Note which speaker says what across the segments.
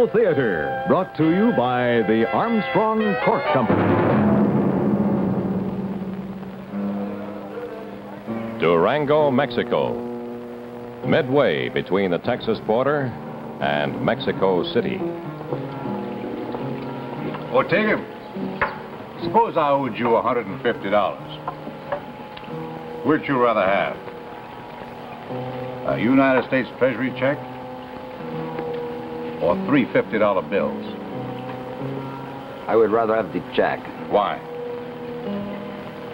Speaker 1: Circle Theatre, brought to you by the Armstrong Cork Company.
Speaker 2: Durango, Mexico. Midway between the Texas border and Mexico City.
Speaker 3: Oh, take him. Suppose I owed you $150. Which you rather have? A United States Treasury check? Or three $50 bills?
Speaker 4: I would rather have the check.
Speaker 3: Why?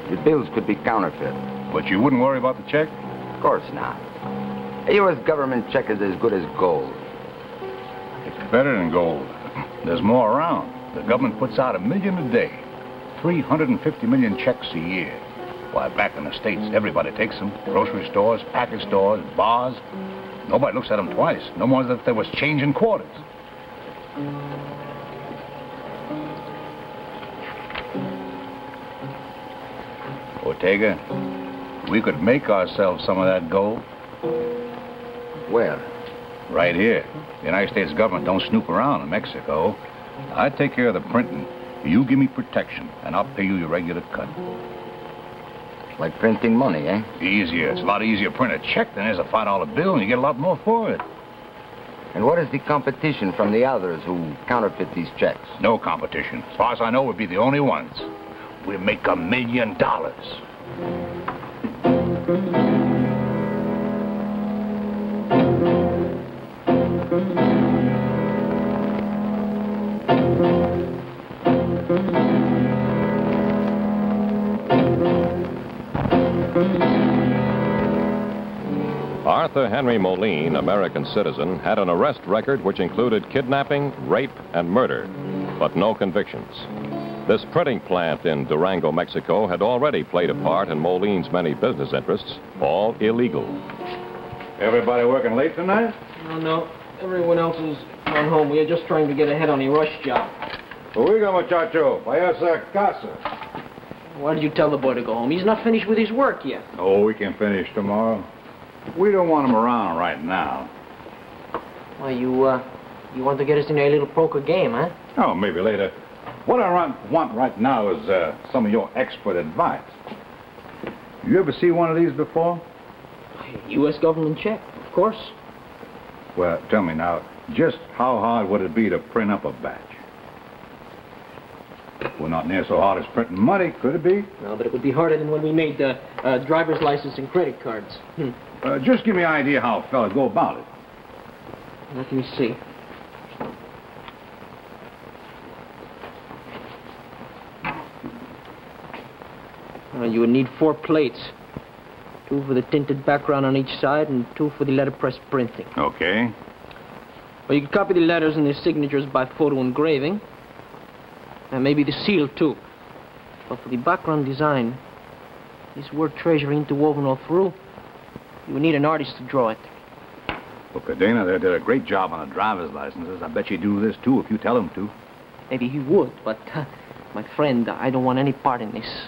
Speaker 4: The bills could be counterfeit.
Speaker 3: But you wouldn't worry about the check?
Speaker 4: Of course not. A U.S. government check is as good as gold.
Speaker 3: It's better than gold. There's more around. The government puts out 1 million a day. 350 million checks a year. Why, back in the States, everybody takes them. Grocery stores, package stores, bars. Nobody looks at them twice. No more than if there was change in quarters. Ortega, we could make ourselves some of that gold.
Speaker 4: Where?
Speaker 3: Right here. The United States government don't snoop around in Mexico. I take care of the printing. You give me protection, and I'll pay you your regular cut.
Speaker 4: Like printing money, eh?
Speaker 3: Easier. It's a lot easier to print a check than it is a $5 bill, and you get a lot more for it.
Speaker 4: And what is the competition from the others who counterfeit these checks?
Speaker 3: No competition. As far as I know, we'd be the only ones. We'll make $1 million.
Speaker 2: Arthur Henry Moline, American citizen, had an arrest record which included kidnapping, rape, and murder, but no convictions. This printing plant in Durango, Mexico, had already played a part in Moline's many business interests, all illegal.
Speaker 3: Everybody working late tonight?
Speaker 5: No. Everyone else is gone home. We are just trying to get ahead on the rush job.
Speaker 3: Oiga, muchacho, vaya a casa.
Speaker 5: Why did you tell the boy to go home? He's not finished with his work yet.
Speaker 3: Oh, we can finish tomorrow. We don't want him around right now.
Speaker 5: Well, you want to get us in a little poker game, huh?
Speaker 3: Oh, maybe later. What I want right now is some of your expert advice. You ever see one of these before?
Speaker 5: U.S. government check, of course.
Speaker 3: Well, tell me now, just how hard would it be to print up a batch? Well, not near so hard as printing money, could it be?
Speaker 5: No, but it would be harder than when we made driver's license and credit cards.
Speaker 3: Just give me an idea how a fella go about it.
Speaker 5: Let me see. You would need 4 plates. 2 for the tinted background on each side and 2 for the letterpress printing.
Speaker 3: Okay.
Speaker 5: Well, you could copy the letters and their signatures by photo engraving. And maybe the seal, too. But for the background design, this word treasure interwoven all through, you would need an artist to draw it.
Speaker 3: Well, Cadena, they did a great job on the driver's licenses. I bet you do this, too, if you tell him to.
Speaker 5: Maybe he would, but, my friend, I don't want any part in this.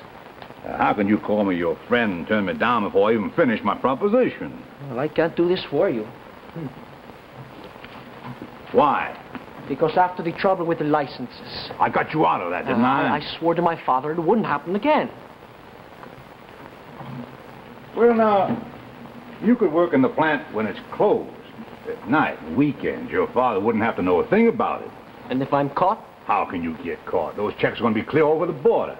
Speaker 3: How can you call me your friend and turn me down before I even finish my proposition?
Speaker 5: Well, I can't do this for you.
Speaker 3: Why?
Speaker 5: Because after the trouble with the licenses...
Speaker 3: I got you out of that, didn't I?
Speaker 5: I swore to my father it wouldn't happen again.
Speaker 3: Well, now, you could work in the plant when it's closed. At night, weekends, your father wouldn't have to know a thing about it.
Speaker 5: And if I'm caught?
Speaker 3: How can you get caught? Those checks are going to be clear over the border.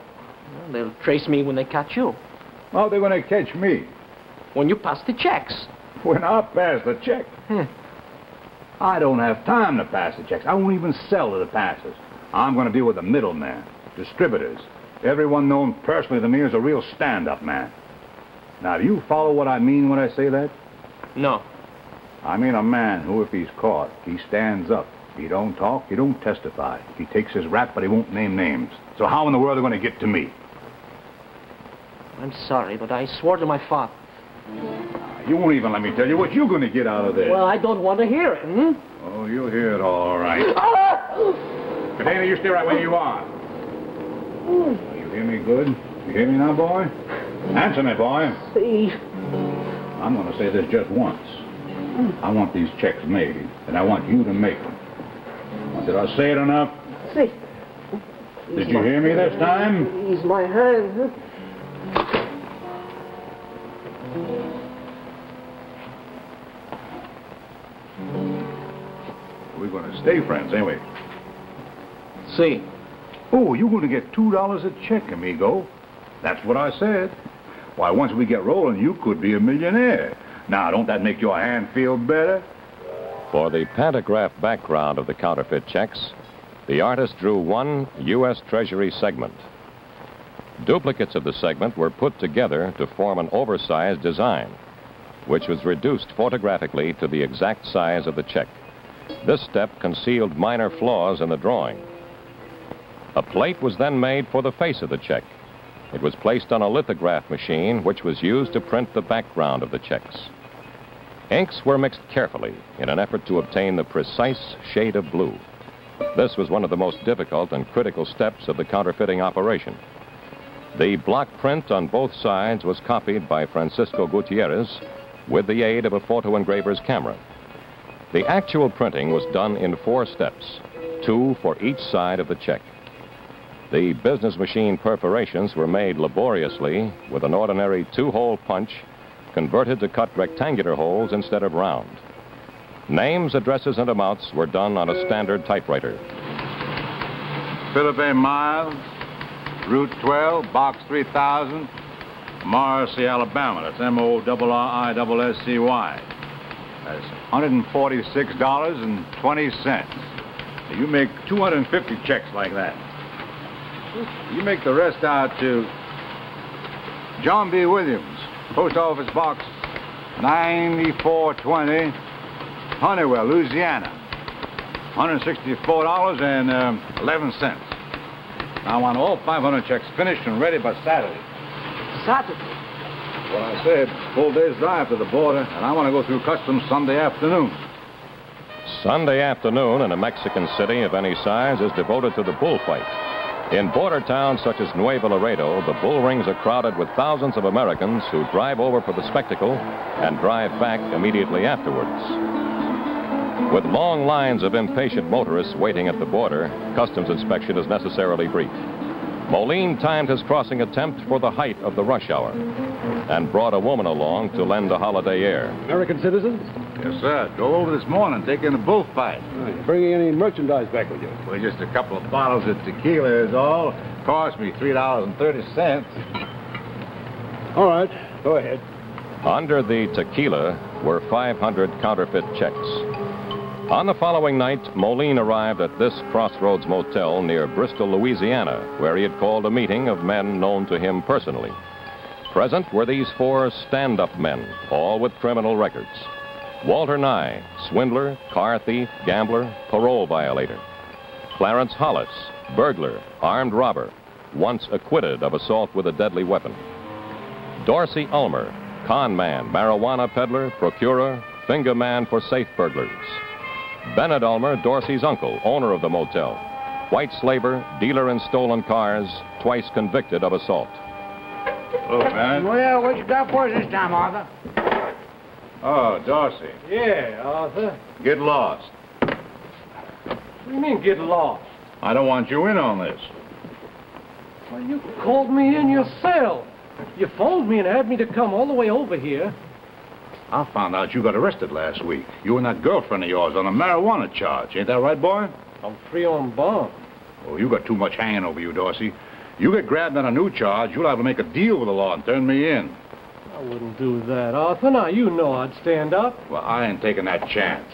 Speaker 5: Well, they'll trace me when they catch you.
Speaker 3: How they're going to catch me?
Speaker 5: When you pass the checks.
Speaker 3: When I pass the check? I don't have time to pass the checks. I won't even sell to the passers. I'm going to deal with the middleman, distributors. Everyone known personally to me as a real stand-up man. Now, do you follow what I mean when I say that?
Speaker 5: No.
Speaker 3: I mean a man who, if he's caught, he stands up. He don't talk, he don't testify. He takes his rap, but he won't name names. So how in the world are they going to get to me?
Speaker 5: I'm sorry, but I swore to my father.
Speaker 3: You won't even let me tell you what you're going to get out of this.
Speaker 5: Well, I don't want to hear it,
Speaker 3: Oh, you'll hear it all right. Cadena, you stay right where you are. You hear me good? You hear me now, boy? Answer me, boy.
Speaker 5: See.
Speaker 3: I'm going to say this just once. I want these checks made, and I want you to make them. Did I say it enough?
Speaker 5: See.
Speaker 3: Did you hear me this time?
Speaker 5: Ease my hand, huh?
Speaker 3: We're going to stay friends, ain't we?
Speaker 5: See.
Speaker 3: Oh, you're going to get $2 a check, amigo. That's what I said. Why, once we get rolling, you could be a millionaire. Now, don't that make your hand feel better?
Speaker 2: For the pantograph background of the counterfeit checks, the artist drew one U.S. Treasury segment. Duplicates of the segment were put together to form an oversized design, which was reduced photographically to the exact size of the check. This step concealed minor flaws in the drawing. A plate was then made for the face of the check. It was placed on a lithograph machine, which was used to print the background of the checks. Inks were mixed carefully in an effort to obtain the precise shade of blue. This was one of the most difficult and critical steps of the counterfeiting operation. The block print on both sides was copied by Francisco Gutierrez with the aid of a photo engraver's camera. The actual printing was done in 4 steps, 2 for each side of the check. The business machine perforations were made laboriously with an ordinary 2-hole punch converted to cut rectangular holes instead of round. Names, addresses, and amounts were done on a standard typewriter.
Speaker 3: Philip A. Miles, Route 12, Box 3000, Morrissey, Alabama. That's M-O-R-R-I-S-S-C-Y. That's $146.20. You make 250 checks like that. You make the rest out to John B. Williams, Post Office Box 9420, Honeywell, Louisiana. $164.11. I want all 500 checks finished and ready by Saturday.
Speaker 5: Saturday?
Speaker 3: What I said, full day's drive to the border, and I want to go through customs Sunday afternoon.
Speaker 2: Sunday afternoon in a Mexican city of any size is devoted to the bullfight. In border towns such as Nuevo Laredo, the bull rings are crowded with thousands of Americans who drive over for the spectacle and drive back immediately afterwards. With long lines of impatient motorists waiting at the border, customs inspection is necessarily brief. Moline timed his crossing attempt for the height of the rush hour and brought a woman along to lend a holiday air.
Speaker 6: American citizens?
Speaker 3: Yes, sir. Drove over this morning, taking a bullfight.
Speaker 6: You bringing any merchandise back with you?
Speaker 3: Well, just a couple of bottles of tequila is all. Cost me $3.30.
Speaker 6: All right, go ahead.
Speaker 2: Under the tequila were 500 counterfeit checks. On the following night, Moline arrived at this Crossroads Motel near Bristol, Louisiana, where he had called a meeting of men known to him personally. Present were these 4 stand-up men, all with criminal records. Walter Nye, swindler, car thief, gambler, parole violator. Clarence Hollis, burglar, armed robber, once acquitted of assault with a deadly weapon. Dorsey Ulmer, con man, marijuana peddler, procurer, finger man for safe burglars. Bennett Ulmer, Dorsey's uncle, owner of the motel. White slaver, dealer in stolen cars, twice convicted of assault.
Speaker 3: Hello, Bennett.
Speaker 7: Well, what you got for us this time, Arthur?
Speaker 3: Oh, Dorsey.
Speaker 6: Yeah, Arthur.
Speaker 3: Get lost.
Speaker 6: What do you mean, get lost?
Speaker 3: I don't want you in on this.
Speaker 6: Well, you called me in yourself. You phoned me and had me to come all the way over here.
Speaker 3: I found out you got arrested last week. You and that girlfriend of yours on a marijuana charge. Ain't that right, boy?
Speaker 6: I'm free on bond.
Speaker 3: Oh, you got too much hanging over you, Dorsey. You get grabbed on a new charge, you'll have to make a deal with the law and turn me in.
Speaker 6: I wouldn't do that, Arthur. Now, you know I'd stand up.
Speaker 3: Well, I ain't taking that chance.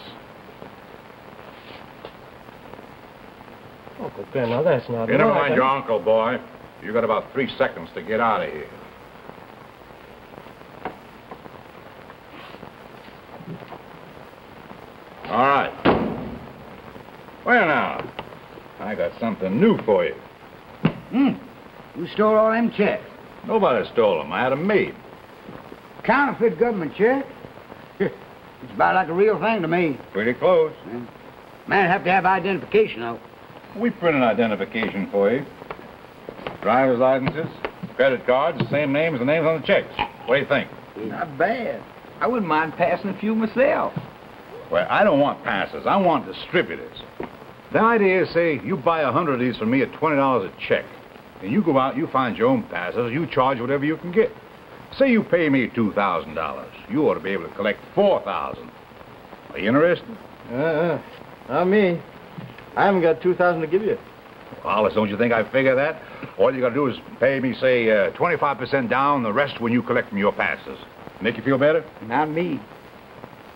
Speaker 6: Uncle Ben, now that's not
Speaker 3: You never
Speaker 6: right.
Speaker 3: mind your uncle, boy. You got about 3 seconds to get out of here. All right. Well, now, I got something new for you.
Speaker 7: You stole all them checks.
Speaker 3: Nobody stole them. I had them made.
Speaker 7: Counterfeit government check? It's about like a real thing to me.
Speaker 3: Pretty close.
Speaker 7: Man, have to have identification, though.
Speaker 3: We print an identification for you. Driver's licenses, credit cards, the same name as the names on the checks. What do you think?
Speaker 7: Not bad. I wouldn't mind passing a few myself.
Speaker 3: Well, I don't want passes. I want distributors. The idea is, say, you buy 100 of these from me at $20 a check. And you go out, you find your own passes, you charge whatever you can get. Say you pay me $2,000. You ought to be able to collect $4,000. Are you interested?
Speaker 8: Not me. I haven't got $2,000 to give you.
Speaker 3: Well, Alice, don't you think I figure that? All you got to do is pay me, say, 25% down, the rest when you collect from your passes. Make you feel better?
Speaker 9: Not me.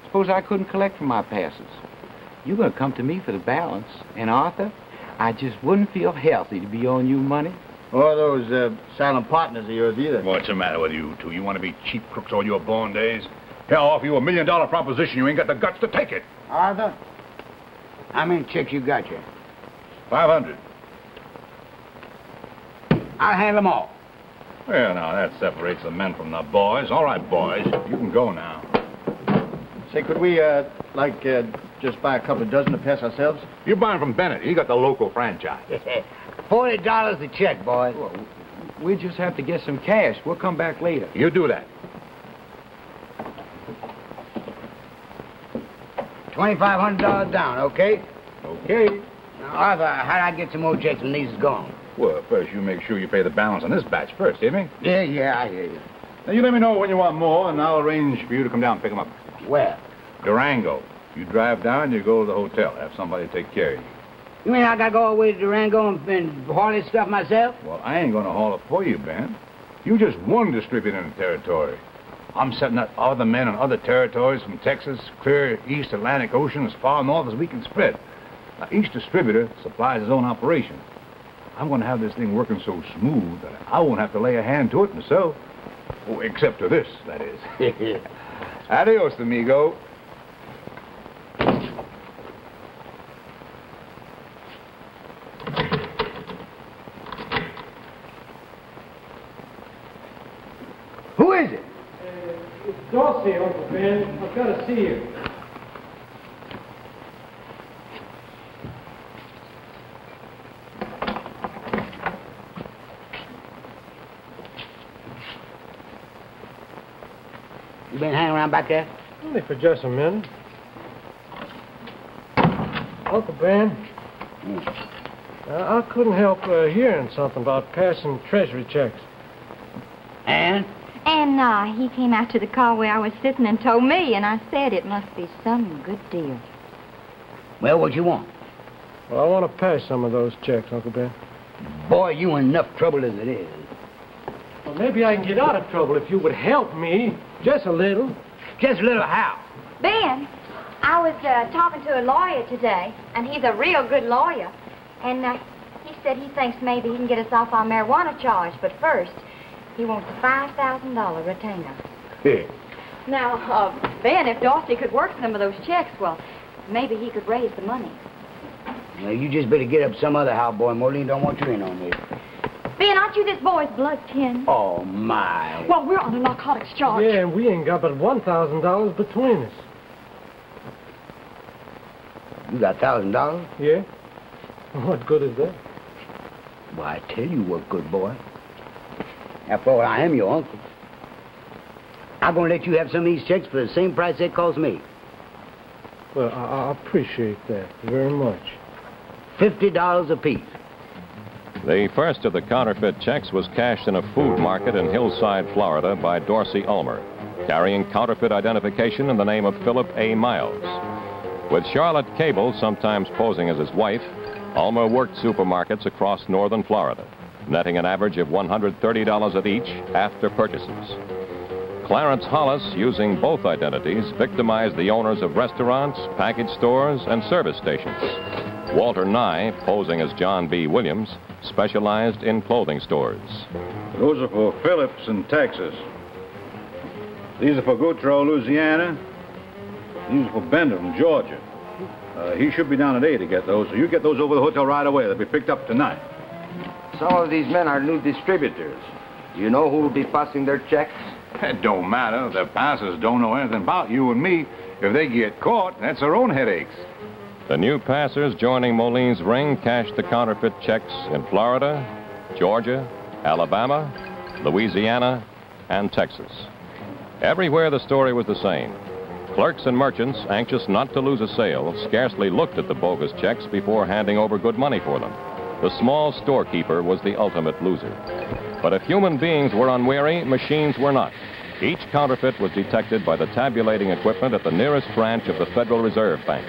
Speaker 9: Suppose I couldn't collect from my passes. You're going to come to me for the balance. And, Arthur, I just wouldn't feel healthy to be owing you money.
Speaker 8: Or those silent partners of yours either.
Speaker 3: What's the matter with you two? You want to be cheap crooks all your born days? Hell, I'll offer you $1 million proposition. You ain't got the guts to take it.
Speaker 7: Arthur, how many checks you got here?
Speaker 3: 500.
Speaker 7: I'll handle them all.
Speaker 3: Well, now, that separates the men from the boys. All right, boys, you can go now.
Speaker 8: Say, could we, just buy a couple of dozen to pass ourselves?
Speaker 3: You buy 'em from Bennett. He got the local franchise.
Speaker 7: $40 a check, boys.
Speaker 9: Well, we just have to get some cash. We'll come back later.
Speaker 3: You do that.
Speaker 7: $2,500 down, okay?
Speaker 3: Okay.
Speaker 7: Now, Arthur, how'd I get some more checks when these is gone?
Speaker 3: Well, first you make sure you pay the balance on this batch first, hear me?
Speaker 7: Yeah, I hear you.
Speaker 3: Now, you let me know when you want more, and I'll arrange for you to come down and pick them up.
Speaker 7: Where?
Speaker 3: Durango. You drive down, you go to the hotel. Have somebody take care of you.
Speaker 7: You mean I gotta go all the way to Durango and haul this stuff myself?
Speaker 3: Well, I ain't gonna haul it for you, Ben. You just one distributor in the territory. I'm setting up other men in other territories from Texas, clear East Atlantic Ocean, as far north as we can spread. Now, each distributor supplies his own operation. I'm gonna have this thing working so smooth that I won't have to lay a hand to it myself. Oh, except to this, that is. Adios, amigo.
Speaker 7: Who is it?
Speaker 6: It's Dorsey, Uncle Ben. I've got to see you.
Speaker 7: You been hanging around back there?
Speaker 6: Only for just a minute. Uncle Ben, I couldn't help hearing something about passing treasury checks.
Speaker 7: And?
Speaker 10: And he came out to the car where I was sitting and told me, and I said it must be some good deal.
Speaker 7: Well, what you want?
Speaker 6: Well, I want to pass some of those checks, Uncle Ben.
Speaker 7: Boy, you in enough trouble as it is.
Speaker 6: Well, maybe I can get out of trouble if you would help me. Just a little.
Speaker 7: Just a little how?
Speaker 10: Ben, I was talking to a lawyer today, and he's a real good lawyer. And he said he thinks maybe he can get us off our marijuana charge, but first, he wants a $5,000 retainer.
Speaker 7: Yeah.
Speaker 10: Now, Ben, if Dorsey could work some of those checks, well, maybe he could raise the money.
Speaker 7: Well, you just better get up some other how, boy. Moline don't want you in on this.
Speaker 10: Ben, aren't you this boy's blood kin?
Speaker 7: Oh, my.
Speaker 10: Well, we're on a narcotics charge.
Speaker 6: Yeah, and we ain't got but $1,000 between us.
Speaker 7: You got $1,000?
Speaker 6: Yeah? What good is that?
Speaker 7: Well, I tell you what good, boy. After all, I am your uncle. I'm going to let you have some of these checks for the same price they cost me.
Speaker 6: Well, I appreciate that very much.
Speaker 7: $50 apiece.
Speaker 2: The first of the counterfeit checks was cashed in a food market in Hillside, Florida by Dorsey Ulmer, carrying counterfeit identification in the name of Philip A. Miles. With Charlotte Cable sometimes posing as his wife, Ulmer worked supermarkets across northern Florida, netting an average of $130 at each after purchases. Clarence Hollis, using both identities, victimized the owners of restaurants, package stores, and service stations. Walter Nye, posing as John B. Williams, specialized in clothing stores.
Speaker 3: Those are for Phillips in Texas. These are for Gautreaux, Louisiana. These are for Bender from Georgia. He should be down today to get those, so you get those over the hotel right away. They'll be picked up tonight.
Speaker 4: Some of these men are new distributors. Do you know who will be passing their checks?
Speaker 3: It don't matter. Their passes don't know anything about you and me. If they get caught, that's their own headaches.
Speaker 2: The new passers joining Moline's ring cashed the counterfeit checks in Florida, Georgia, Alabama, Louisiana, and Texas. Everywhere the story was the same. Clerks and merchants, anxious not to lose a sale, scarcely looked at the bogus checks before handing over good money for them. The small storekeeper was the ultimate loser. But if human beings were unwary, machines were not. Each counterfeit was detected by the tabulating equipment at the nearest branch of the Federal Reserve Bank.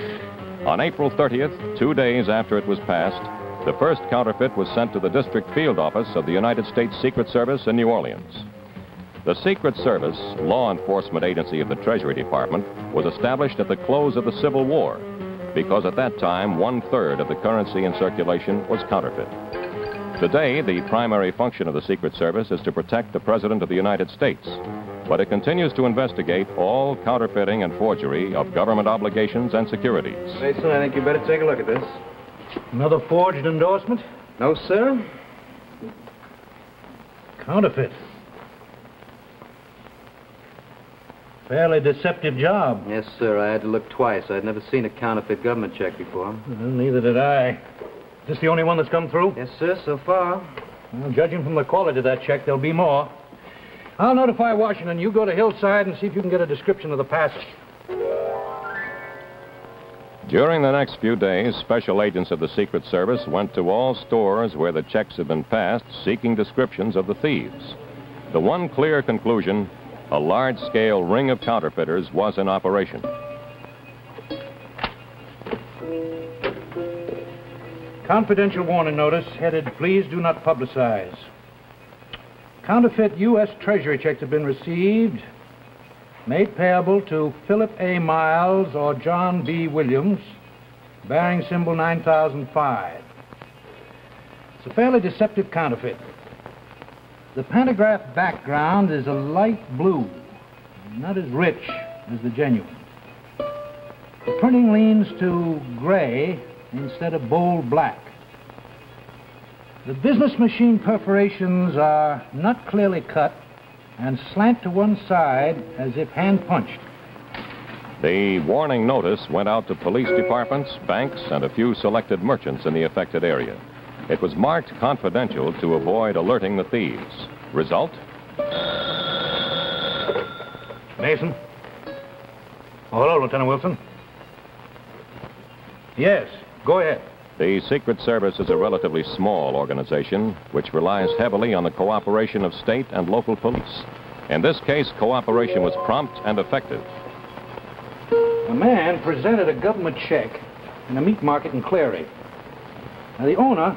Speaker 2: On April 30th, 2 days after it was passed, the first counterfeit was sent to the district field office of the United States Secret Service in New Orleans. The Secret Service, law enforcement agency of the Treasury Department, was established at the close of the Civil War because at that time 1/3 of the currency in circulation was counterfeit. Today, the primary function of the Secret Service is to protect the President of the United States, but it continues to investigate all counterfeiting and forgery of government obligations and securities.
Speaker 11: Mason, I think you better take a look at this.
Speaker 12: Another forged endorsement?
Speaker 11: No, sir.
Speaker 12: Counterfeit. Fairly deceptive job.
Speaker 11: Yes, sir. I had to look twice. I'd never seen a counterfeit government check before.
Speaker 12: Well, neither did I. Is this the only one that's come through?
Speaker 11: Yes, sir, so far.
Speaker 12: Well, judging from the quality of that check, there'll be more. I'll notify Washington. You go to Hillside and see if you can get a description of the passer.
Speaker 2: During the next few days, special agents of the Secret Service went to all stores where the checks had been passed, seeking descriptions of the thieves. The one clear conclusion: a large-scale ring of counterfeiters was in operation.
Speaker 12: Confidential warning notice headed, "Please do not publicize." Counterfeit U.S. Treasury checks have been received, made payable to Philip A. Miles or John B. Williams, bearing symbol 9005. It's a fairly deceptive counterfeit. The pantograph background is a light blue, not as rich as the genuine. The printing leans to gray instead of bold black. The business machine perforations are not clearly cut and slant to one side as if hand-punched.
Speaker 2: The warning notice went out to police departments, banks, and a few selected merchants in the affected area. It was marked confidential to avoid alerting the thieves. Result?
Speaker 12: Mason? Oh, hello, Lieutenant Wilson. Yes, go ahead.
Speaker 2: The Secret Service is a relatively small organization which relies heavily on the cooperation of state and local police. In this case, cooperation was prompt and effective.
Speaker 12: A man presented a government check in a meat market in Clary. Now, the owner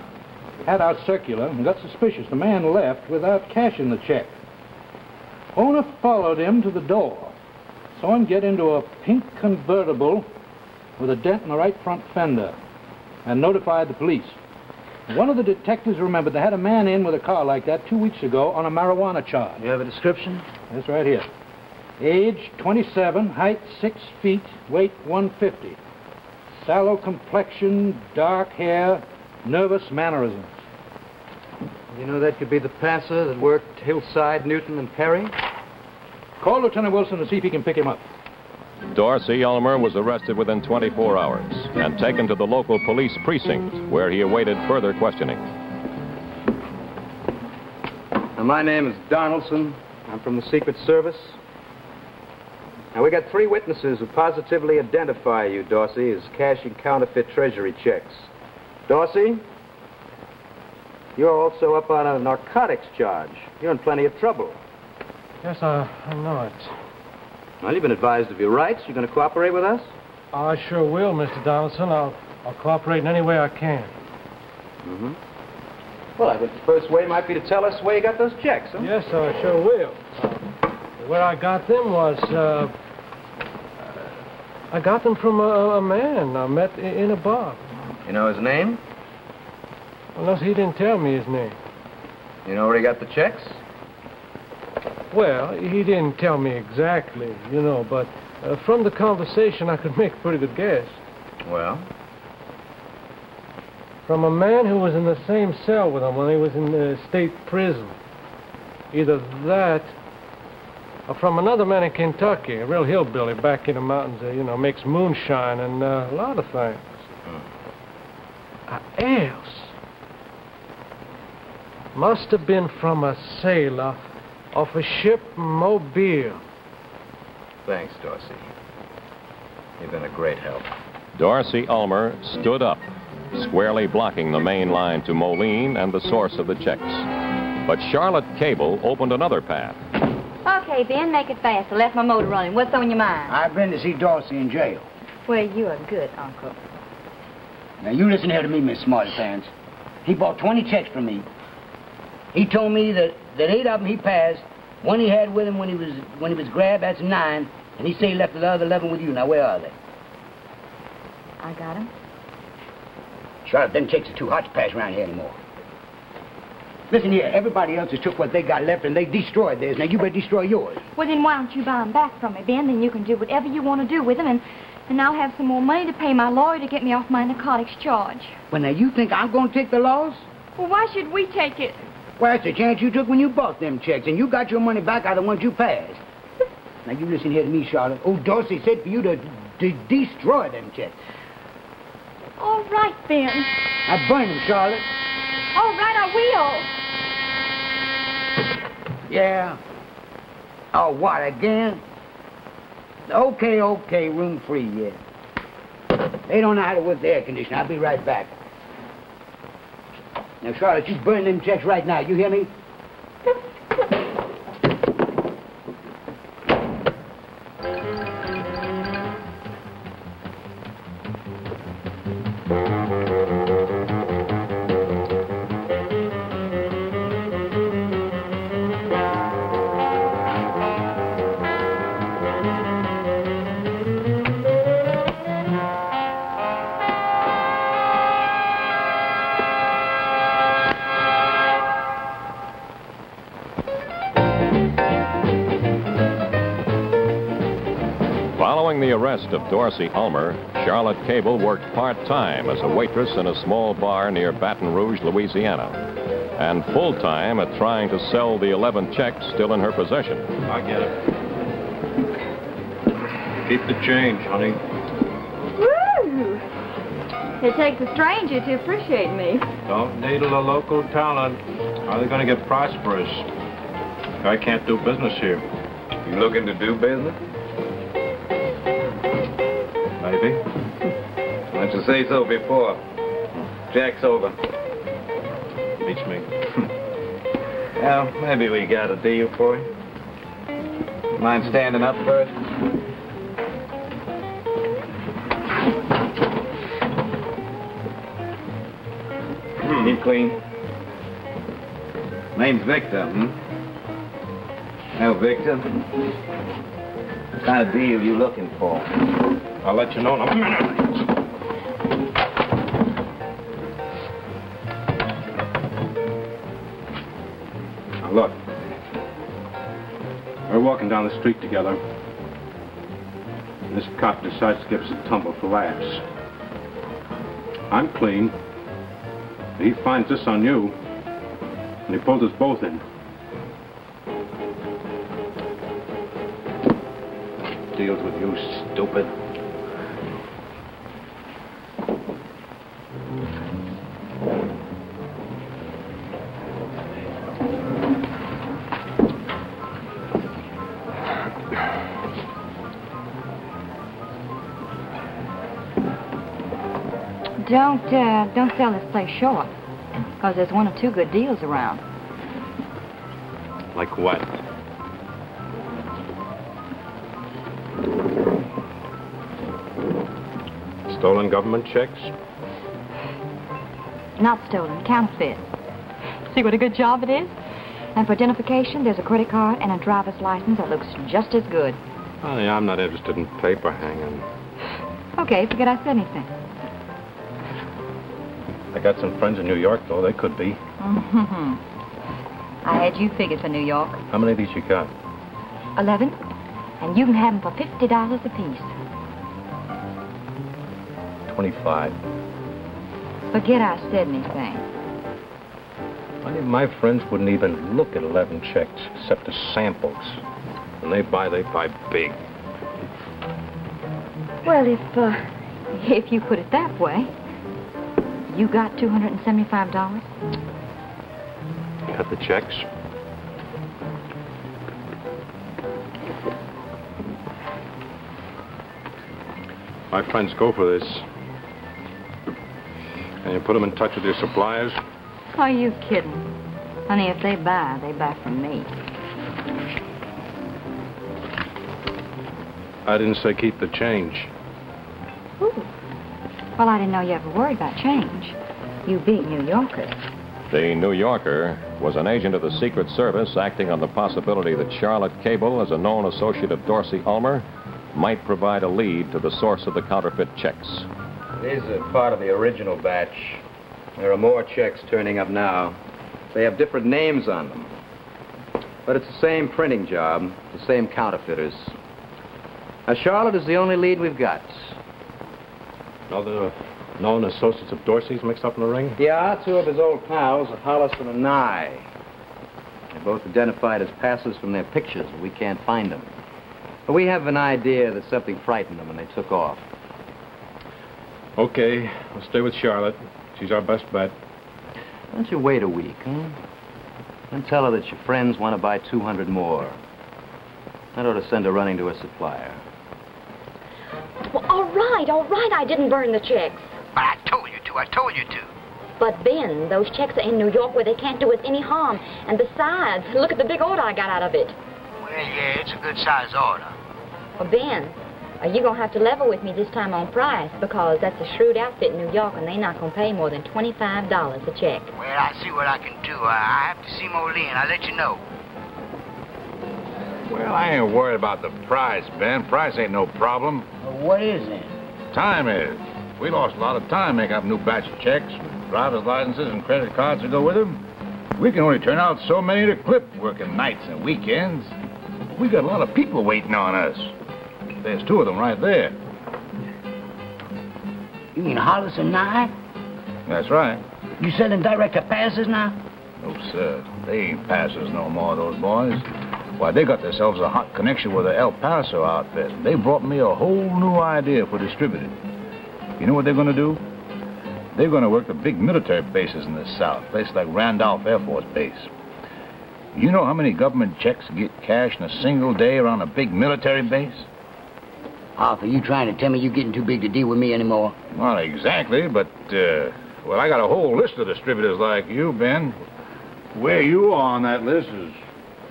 Speaker 12: had out circular and got suspicious. The man left without cashing the check. Owner followed him to the door, saw him get into a pink convertible with a dent in the right front fender, and notified the police. One of the detectives remembered they had a man in with a car like that 2 weeks ago on a marijuana charge.
Speaker 11: You have a description?
Speaker 12: That's right here. Age 27, height 6 feet, weight 150. Sallow complexion, dark hair, nervous mannerisms.
Speaker 11: You know that could be the passer that worked Hillside, Newton, and Perry?
Speaker 12: Call Lieutenant Wilson to see if he can pick him up.
Speaker 2: Dorsey Ulmer was arrested within 24 hours and taken to the local police precinct where he awaited further questioning.
Speaker 11: Now, my name is Donaldson. I'm from the Secret Service. Now, we got 3 witnesses who positively identify you, Dorsey, as cashing counterfeit treasury checks. Dorsey, you're also up on a narcotics charge. You're in plenty of trouble.
Speaker 6: Yes, I know it.
Speaker 11: Well, you've been advised of your rights. You going to cooperate with us?
Speaker 6: I sure will, Mr. Donaldson. I'll cooperate in any way I can.
Speaker 11: Mm-hmm. Well, I think the first way might be to tell us where you got those checks, huh?
Speaker 6: Yes, I sure will. Where I got them was, I got them from a man I met in a bar.
Speaker 11: You know his name?
Speaker 6: Well, no, he didn't tell me his name.
Speaker 11: You know where he got the checks?
Speaker 6: Well, he didn't tell me exactly, you know, but from the conversation, I could make a pretty good guess.
Speaker 11: Well?
Speaker 6: From a man who was in the same cell with him when he was in the state prison. Either that, or from another man in Kentucky, a real hillbilly back in the mountains, you know, makes moonshine and a lot of things. Else must have been from a sailor off a ship in Mobile.
Speaker 11: Thanks, Dorsey. You've been a great help.
Speaker 2: Dorsey Ulmer stood up, squarely blocking the main line to Moline and the source of the checks. But Charlotte Cable opened another path.
Speaker 10: Okay, Ben, make it fast. I left my motor running. What's on your mind?
Speaker 7: I've been to see Dorsey in jail.
Speaker 10: Well, you're a good uncle.
Speaker 7: Now, you listen here to me, Miss Smarty Pants. He bought 20 checks from me. He told me that 8 of them he passed. One he had with him when he was grabbed, that's 9. And he said he left the other 11 with you. Now, where are they?
Speaker 10: I got him.
Speaker 7: Charlotte, them checks are too hot to pass around here anymore. Listen here, everybody else has took what they got left and they destroyed theirs. Now, you better destroy yours.
Speaker 10: Well, then why don't you buy them back from me, Ben? Then you can do whatever you want to do with them, and I'll have some more money to pay my lawyer to get me off my narcotics charge.
Speaker 7: Well, now, you think I'm going to take the loss?
Speaker 10: Well, why should we take it?
Speaker 7: Well, that's the chance you took when you bought them checks, and you got your money back out of the ones you passed. Now, you listen here to me, Charlotte. Old Dorsey said for you to destroy them checks.
Speaker 10: All right, Ben.
Speaker 7: Now, burn them, Charlotte.
Speaker 10: All right, I will.
Speaker 7: Yeah. Oh, what, again? Okay, room free, yeah. They don't know how to work the air conditioner. I'll be right back. Now, Charlotte, you burn them checks right now. You hear me?
Speaker 2: Following the arrest of Dorsey Ulmer, Charlotte Cable worked part-time as a waitress in a small bar near Baton Rouge, Louisiana, and full-time at trying to sell the 11 checks still in her possession.
Speaker 13: I get it. Keep the change, honey.
Speaker 10: Woo! It takes a stranger to appreciate me.
Speaker 13: Don't needle a local talent. How are they going to get prosperous? I can't do business here.
Speaker 11: You looking to do business?
Speaker 13: Maybe.
Speaker 11: Why don't you say so before? Jack's over.
Speaker 13: Beats me.
Speaker 11: Well, maybe we got a deal for you. Mind standing up first? Keep clean. Name's Victor, Well, Victor, what kind of deal you looking for?
Speaker 13: I'll let you know in a minute. Now, look. We're walking down the street together. And this cop decides to give us a tumble for laughs. I'm clean. He finds this on you, and he pulls us both in.
Speaker 11: Deals with you, stupid.
Speaker 10: Don't sell this place short, because there's 1 or 2 good deals around.
Speaker 13: Like what? Stolen government checks?
Speaker 10: Not stolen, counterfeit. See what a good job it is? And for identification, there's a credit card and a driver's license that looks just as good.
Speaker 13: Honey, I'm not interested in paper hanging.
Speaker 10: Okay, forget I said anything.
Speaker 13: I got some friends in New York, though. They could be.
Speaker 10: I had you figured for New York.
Speaker 13: How many of these you got?
Speaker 10: 11. And you can have them for $50 apiece.
Speaker 13: 25.
Speaker 10: Forget I said anything.
Speaker 13: Many of my friends wouldn't even look at 11 checks, except as samples. When they buy big.
Speaker 10: Well, if you put it that way, you got $275?
Speaker 13: Cut the checks. My friends go for this. Can you put them in touch with your suppliers?
Speaker 10: Are you kidding? Honey, if they buy from me.
Speaker 13: I didn't say keep the change.
Speaker 10: Ooh. Well, I didn't know you ever worried about change. You being New Yorkers.
Speaker 2: The New Yorker was an agent of the Secret Service acting on the possibility that Charlotte Cable, as a known associate of Dorsey Ulmer, might provide a lead to the source of the counterfeit checks.
Speaker 11: These are part of the original batch. There are more checks turning up now. They have different names on them. But it's the same printing job, the same counterfeiters. Now, Charlotte is the only lead we've got.
Speaker 13: Other known associates of Dorsey's mixed up in the ring?
Speaker 11: Yeah, two of his old pals, a Hollis and a Nye. They're both identified as passers from their pictures, but we can't find them. But we have an idea that something frightened them and they took off.
Speaker 13: Okay, we'll stay with Charlotte. She's our best bet.
Speaker 11: Why don't you wait a week, huh? And tell her that your friends want to buy 200 more. That ought to send her running to her supplier.
Speaker 14: Well, all right, I didn't burn the checks.
Speaker 7: But I told you to.
Speaker 14: But, Ben, those checks are in New York where they can't do us any harm. And besides, look at the big order I got out of it.
Speaker 7: Well, yeah, it's a good-sized order.
Speaker 14: Well, Ben, you're going to have to level with me this time on price because that's a shrewd outfit in New York and they're not going to pay more than $25 a check.
Speaker 7: Well, I'll see what I can do. I have to see Moline. I'll let you know.
Speaker 3: Well, I ain't worried about the price, Ben. Price ain't no problem.
Speaker 7: Well, what is it?
Speaker 3: Time is. We lost a lot of time making up a new batch of checks, with driver's licenses and credit cards to go with them. We can only turn out so many to clip, working nights and weekends. We got a lot of people waiting on us. There's two of them right there.
Speaker 7: You mean Hollis and Nye?
Speaker 3: That's right.
Speaker 7: You selling direct to passers now?
Speaker 3: No, sir. They ain't passers no more, those boys. Why, they got themselves a hot connection with the El Paso outfit. They brought me a whole new idea for distributing. You know what they're going to do? They're going to work the big military bases in the South, places like Randolph Air Force Base. You know how many government checks get cashed in a single day around a big military base?
Speaker 7: Arthur, you trying to tell me you're getting too big to deal with me anymore?
Speaker 3: Not exactly, but, well, I got a whole list of distributors like you, Ben. Where you are on that list is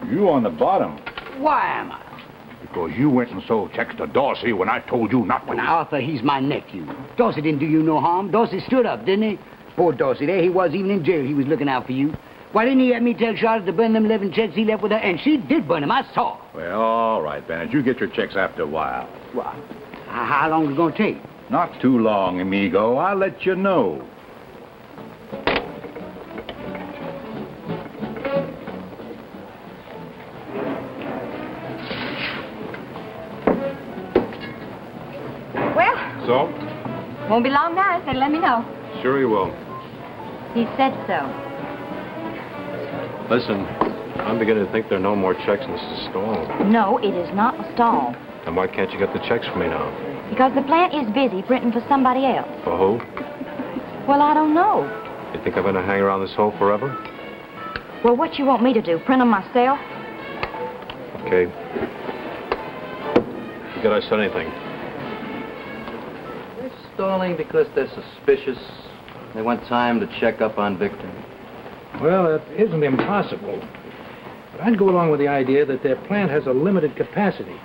Speaker 3: you on the bottom.
Speaker 7: Why am I?
Speaker 3: Because you went and sold checks to Dorsey when I told you not to.
Speaker 7: Well, now, Arthur, he's my nephew. Dorsey didn't do you no harm. Dorsey stood up, didn't he? Poor Dorsey, there he was, even in jail, he was looking out for you. Why didn't he have me tell Charlotte to burn them 11 checks he left with her? And she did burn them, I saw.
Speaker 3: Well, all right, Bennett. You get your checks after a while.
Speaker 7: Well, how long is it going to take?
Speaker 3: Not too long, amigo. I'll let you know.
Speaker 10: Well,
Speaker 13: So?
Speaker 10: won't be long now. Said let me know.
Speaker 13: Sure he will.
Speaker 10: He said so.
Speaker 13: Listen, I'm beginning to think there are no more checks and this is a stall.
Speaker 10: No, it is not a stall.
Speaker 13: And why can't you get the checks for me now?
Speaker 10: Because the plant is busy printing for somebody else.
Speaker 13: For who?
Speaker 10: Well, I don't know.
Speaker 13: You think I'm going to hang around this hole forever?
Speaker 10: Well, what you want me to do? Print them myself?
Speaker 13: Okay. Forget I said anything.
Speaker 11: They're stalling because they're suspicious. They want time to check up on Victor.
Speaker 12: Well, that isn't impossible. But I'd go along with the idea that their plant has a limited capacity.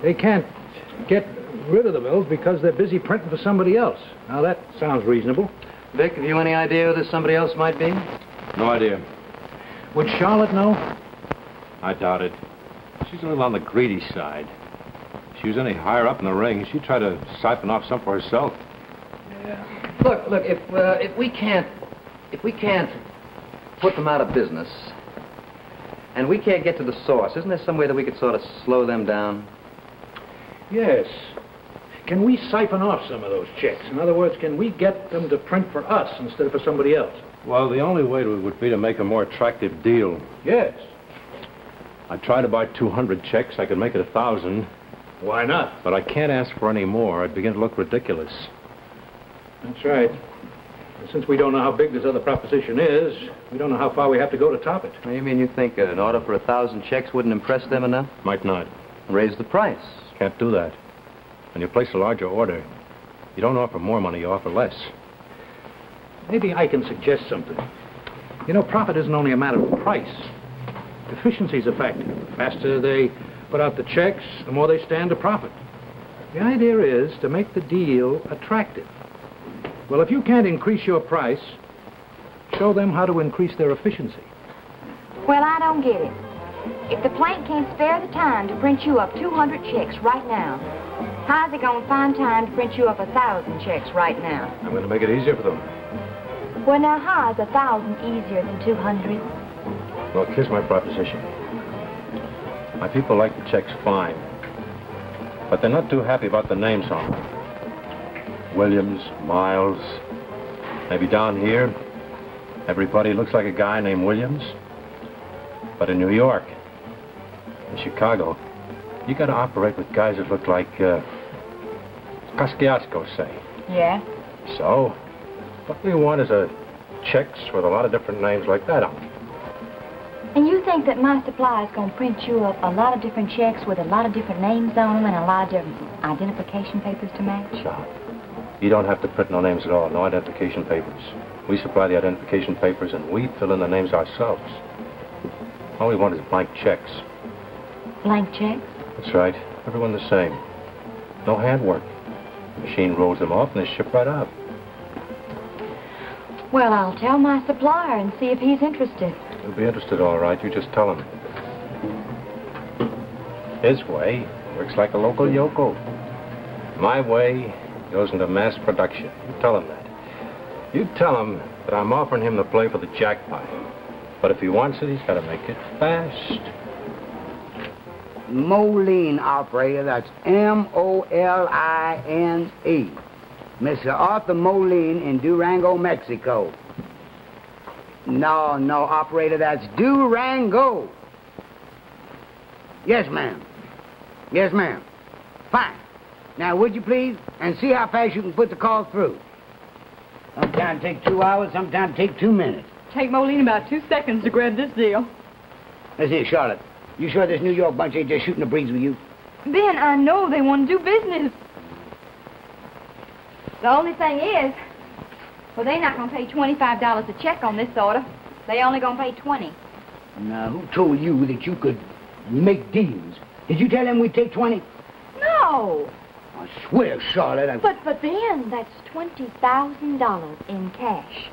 Speaker 12: They can't get rid of the bills because they're busy printing for somebody else. Now, that sounds reasonable.
Speaker 11: Vic, have you any idea who this somebody else might be?
Speaker 13: No idea.
Speaker 12: Would Charlotte know?
Speaker 13: I doubt it. She's a little on the greedy side. If she was any higher up in the ring, she'd try to siphon off some for herself.
Speaker 11: Yeah. Look, if we can't put them out of business, and we can't get to the source, isn't there some way that we could sort of slow them down?
Speaker 12: Yes. Can we siphon off some of those checks? In other words, can we get them to print for us instead of for somebody else?
Speaker 13: Well, the only way would be to make a more attractive deal.
Speaker 12: Yes.
Speaker 13: I'd try to buy 200 checks. I could make it 1,000.
Speaker 12: Why not?
Speaker 13: But I can't ask for any more. I'd begin to look ridiculous.
Speaker 12: That's right. And since we don't know how big this other proposition is, we don't know how far we have to go to top it.
Speaker 11: You mean you think an order for 1,000 checks wouldn't impress them enough?
Speaker 13: Might not.
Speaker 11: Raise the price.
Speaker 13: Can't do that. When you place a larger order, you don't offer more money, you offer less.
Speaker 12: Maybe I can suggest something. You know, profit isn't only a matter of price. Efficiency's a factor. The faster they put out the checks, the more they stand to profit. The idea is to make the deal attractive. Well, if you can't increase your price, show them how to increase their efficiency.
Speaker 10: Well, I don't get it. If the plant can't spare the time to print you up 200 checks right now, how's it going to find time to print you up 1,000 checks right now?
Speaker 13: I'm going to make it easier for them.
Speaker 10: Well, now, how is 1,000 easier than 200?
Speaker 13: Look, here's my proposition. My people like the checks fine, but they're not too happy about the names on them. Williams, Miles, maybe down here, everybody looks like a guy named Williams. But in New York, in Chicago, you got to operate with guys that look like Kosciuszko, say.
Speaker 10: Yeah?
Speaker 13: So, what we want is checks with a lot of different names like that on them.
Speaker 10: And you think that my supply is going to print you up a lot of different checks with a lot of different names on them and a lot of different identification papers to match?
Speaker 13: No. You don't have to print no names at all, no identification papers. We supply the identification papers and we fill in the names ourselves. All we want is blank checks.
Speaker 10: Blank checks?
Speaker 13: That's right. Everyone the same. No handwork. The machine rolls them off and they ship right out.
Speaker 10: Well, I'll tell my supplier and see if he's interested.
Speaker 13: He'll be interested, all right. You just tell him. His way works like a local yokel. My way goes into mass production. You tell him that. You tell him that I'm offering him to play for the jackpot. But if he wants it, he's got to make it fast.
Speaker 7: Moline, operator. That's M-O-L-I-N-E. Mr. Arthur Moline in Durango, Mexico. No, operator, that's Durango. Yes, ma'am. Yes, ma'am. Fine. Now, would you please? And see how fast you can put the call through. Sometimes take 2 hours, sometimes take 2 minutes.
Speaker 15: Take Moline about 2 seconds to grab this deal.
Speaker 7: Listen here, Charlotte. You sure this New York bunch ain't just shooting the breeze with you?
Speaker 15: Ben, I know they want to do business.
Speaker 10: The only thing is, well, they're not going to pay $25 a check on this order. They only going to pay $20.
Speaker 7: Now, who told you that you could make deals? Did you tell them we'd take 20?
Speaker 10: No.
Speaker 7: I swear, Charlotte,
Speaker 10: But Ben, that's $20,000 in cash.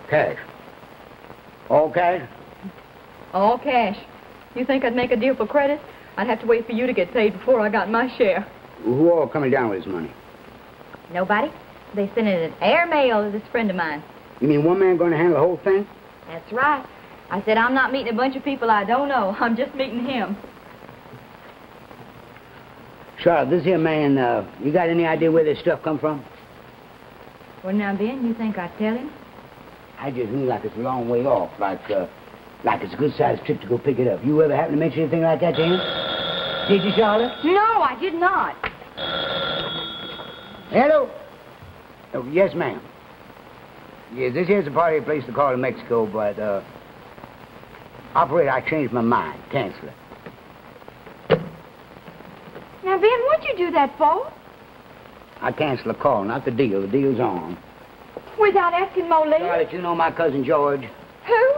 Speaker 7: Cash? All cash?
Speaker 15: All cash. You think I'd make a deal for credit? I'd have to wait for you to get paid before I got my share.
Speaker 7: Who all coming down with this money?
Speaker 10: Nobody. They sent it in air mail to this friend of mine.
Speaker 7: You mean one man going to handle the whole thing?
Speaker 10: That's right. I said I'm not meeting a bunch of people I don't know. I'm just meeting him.
Speaker 7: Charlotte, this here man, you got any idea where this stuff come from?
Speaker 10: Well, now, Ben, you think I'd tell him?
Speaker 7: I just mean like it's a long way off, like it's a good-sized trip to go pick it up. You ever happen to mention anything like that to him? Did you, Charlotte?
Speaker 10: No, I did not.
Speaker 7: Hello? Oh, yes, ma'am. Yes, this here's a party place to call in Mexico, but, operator, I changed my mind. Cancel it.
Speaker 10: Now, Ben, what'd you do that for?
Speaker 7: I cancel the call, not the deal. The deal's on.
Speaker 10: Without asking Moline?
Speaker 7: Charlotte, you know my cousin George?
Speaker 10: Who?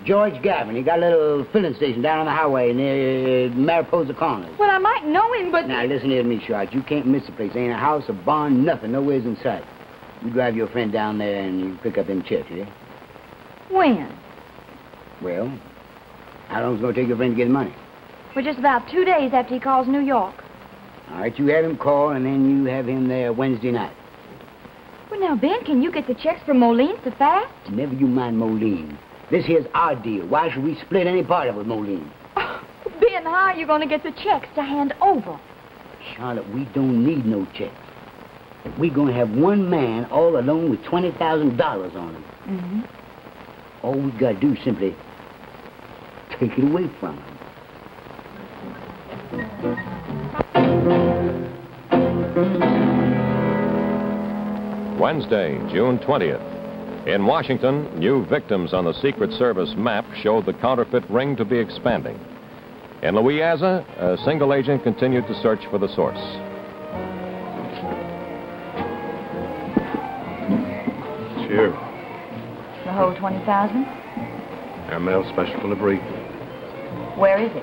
Speaker 7: George Gavin. He got a little filling station down on the highway near Mariposa Corners.
Speaker 10: Well, I might know him, but...
Speaker 7: Now, listen here to me, Charlotte. You can't miss the place. Ain't a house, a barn, nothing. Nowhere's in sight. You drive your friend down there and you pick up them checks, yeah?
Speaker 10: When?
Speaker 7: Well, how long's it going to take your friend to get the money?
Speaker 10: For just about 2 days after he calls New York.
Speaker 7: All right, you have him call, and then you have him there Wednesday night.
Speaker 10: Well, now, Ben, can you get the checks from Moline so fast?
Speaker 7: Never you mind Moline. This here's our deal. Why should we split any part of it with Moline?
Speaker 10: Oh, Ben, how are you going to get the checks to hand over?
Speaker 7: Charlotte, we don't need no checks. We're going to have one man all alone with $20,000 on him.
Speaker 10: Mm-hmm.
Speaker 7: All we got to do is simply take it away from him.
Speaker 2: Wednesday, June 20th. In Washington, new victims on the Secret Service map showed the counterfeit ring to be expanding. In Louisiana, a single agent continued to search for the source.
Speaker 13: It's you.
Speaker 14: The whole 20,000?
Speaker 13: Airmail special delivery.
Speaker 14: Where is it?